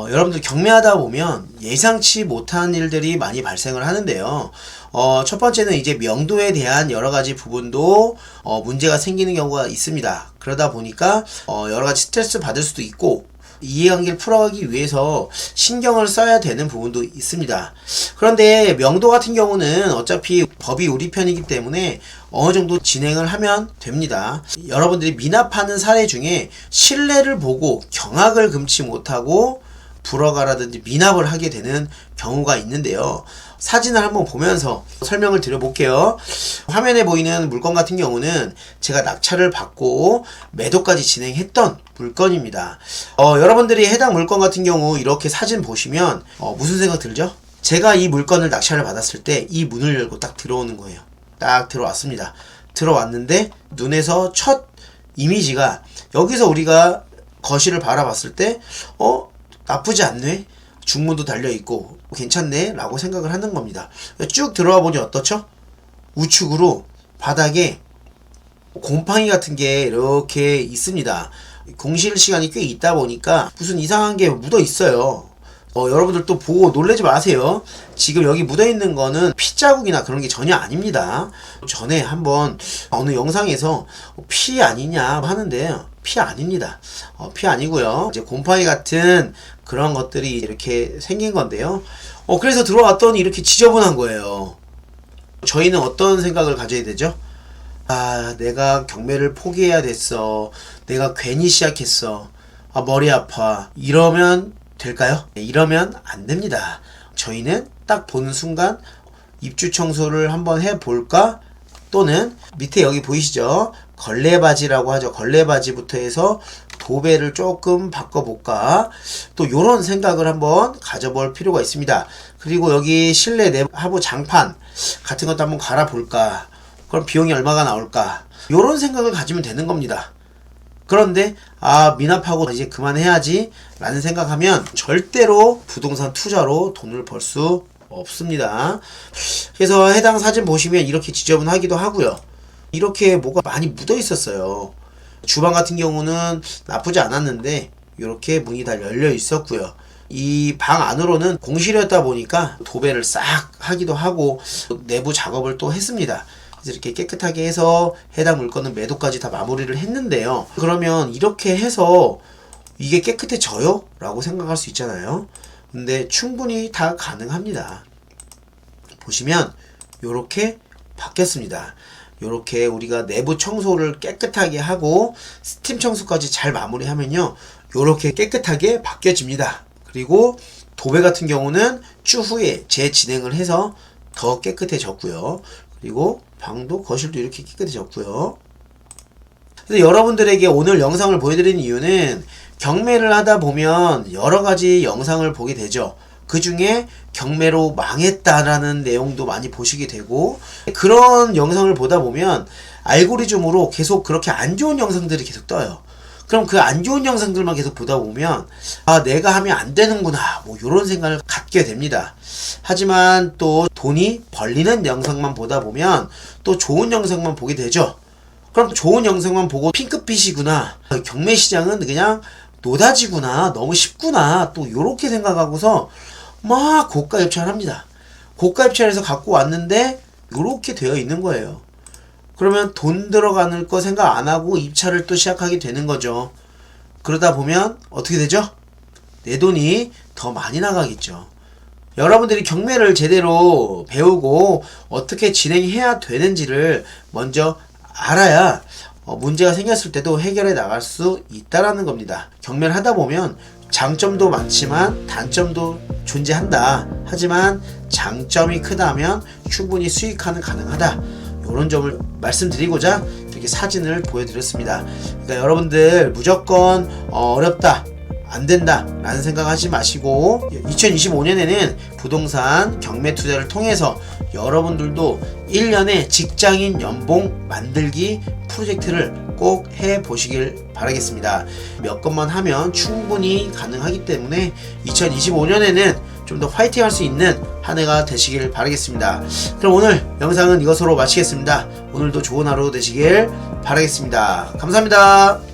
여러분들 경매하다 보면 예상치 못한 일들이 많이 발생을 하는데요. 첫 번째는 이제 명도에 대한 여러 가지 부분도 문제가 생기는 경우가 있습니다. 그러다 보니까 여러 가지 스트레스 받을 수도 있고, 이해관계를 풀어가기 위해서 신경을 써야 되는 부분도 있습니다. 그런데 명도 같은 경우는 어차피 법이 우리 편이기 때문에 어느 정도 진행을 하면 됩니다. 여러분들이 미납하는 사례 중에 신뢰를 보고 경악을 금치 못하고 불허가라든지 미납을 하게 되는 경우가 있는데요. 사진을 한번 보면서 설명을 드려볼게요. 화면에 보이는 물건 같은 경우는 제가 낙찰을 받고 매도까지 진행했던 물건입니다. 여러분들이 해당 물건 같은 경우 이렇게 사진 보시면 무슨 생각 들죠? 제가 이 물건을 낙찰을 받았을 때 이 문을 열고 딱 들어오는 거예요. 딱 들어왔습니다. 들어왔는데 눈에서 첫 이미지가, 여기서 우리가 거실을 바라봤을 때 나쁘지 않네? 중문도 달려있고 괜찮네? 라고 생각을 하는 겁니다. 쭉 들어와 보니 어떻죠? 우측으로 바닥에 곰팡이 같은 게 이렇게 있습니다. 공실 시간이 꽤 있다 보니까 무슨 이상한 게 묻어 있어요. 여러분들 또 보고 놀라지 마세요. 지금 여기 묻어 있는 거는 피자국이나 그런 게 전혀 아닙니다. 전에 한번 어느 영상에서 피 아니냐 하는데 피 아닙니다. 피 아니고요. 이제 곰팡이 같은 그런 것들이 이렇게 생긴 건데요. 그래서 들어왔더니 이렇게 지저분한 거예요. 저희는 어떤 생각을 가져야 되죠? 내가 경매를 포기해야 됐어. 내가 괜히 시작했어. 머리 아파. 이러면 될까요? 이러면 안 됩니다. 저희는 딱 보는 순간 입주 청소를 한번 해볼까? 또는 밑에 여기 보이시죠? 걸레바지라고 하죠. 걸레바지부터 해서 도배를 조금 바꿔볼까? 또 요런 생각을 한번 가져볼 필요가 있습니다. 그리고 여기 실내 내부 하부 장판 같은 것도 한번 갈아볼까? 그럼 비용이 얼마가 나올까? 요런 생각을 가지면 되는 겁니다. 그런데 미납하고 이제 그만해야지 라는 생각하면 절대로 부동산 투자로 돈을 벌 수 없습니다. 그래서 해당 사진 보시면 이렇게 지저분하기도 하고요. 이렇게 뭐가 많이 묻어 있었어요. 주방 같은 경우는 나쁘지 않았는데 이렇게 문이 다 열려 있었고요. 이 방 안으로는 공실이었다 보니까 도배를 싹 하기도 하고 내부 작업을 또 했습니다. 그래서 이렇게 깨끗하게 해서 해당 물건은 매도까지 다 마무리를 했는데요. 그러면 이렇게 해서 이게 깨끗해져요? 라고 생각할 수 있잖아요. 근데 충분히 다 가능합니다. 보시면 요렇게 바뀌었습니다. 요렇게 우리가 내부 청소를 깨끗하게 하고 스팀 청소까지 잘 마무리하면요, 요렇게 깨끗하게 바뀌어집니다. 그리고 도배 같은 경우는 추후에 재진행을 해서 더 깨끗해졌고요. 그리고 방도 거실도 이렇게 깨끗해졌고요. 그래서 여러분들에게 오늘 영상을 보여드리는 이유는 경매를 하다 보면 여러가지 영상을 보게 되죠. 그 중에 경매로 망했다라는 내용도 많이 보시게 되고, 그런 영상을 보다 보면 알고리즘으로 계속 그렇게 안 좋은 영상들이 계속 떠요. 그럼 그 안 좋은 영상들만 계속 보다 보면 내가 하면 안 되는구나, 뭐 이런 생각을 갖게 됩니다. 하지만 또 돈이 벌리는 영상만 보다 보면 또 좋은 영상만 보게 되죠. 그럼 좋은 영상만 보고 핑크빛이구나, 경매 시장은 그냥 노다지구나, 너무 쉽구나, 또 요렇게 생각하고서 막 고가 입찰을 합니다. 고가 입찰해서 갖고 왔는데 요렇게 되어 있는 거예요. 그러면 돈 들어가는 거 생각 안 하고 입찰을 또 시작하게 되는 거죠. 그러다 보면 어떻게 되죠? 내 돈이 더 많이 나가겠죠. 여러분들이 경매를 제대로 배우고 어떻게 진행해야 되는지를 먼저 알아야 문제가 생겼을 때도 해결해 나갈 수 있다라는 겁니다. 경매를 하다 보면 장점도 많지만 단점도 존재한다. 하지만 장점이 크다면 충분히 수익화는 가능하다. 이런 점을 말씀드리고자 이렇게 사진을 보여드렸습니다. 그러니까 여러분들 무조건 어렵다, 안 된다 라는 생각하지 마시고 2025년에는 부동산 경매 투자를 통해서 여러분들도 1년에 직장인 연봉 만들기 프로젝트를 꼭 해보시길 바라겠습니다. 몇 건만 하면 충분히 가능하기 때문에 2025년에는 좀 더 파이팅 할 수 있는 한 해가 되시길 바라겠습니다. 그럼 오늘 영상은 이것으로 마치겠습니다. 오늘도 좋은 하루 되시길 바라겠습니다. 감사합니다.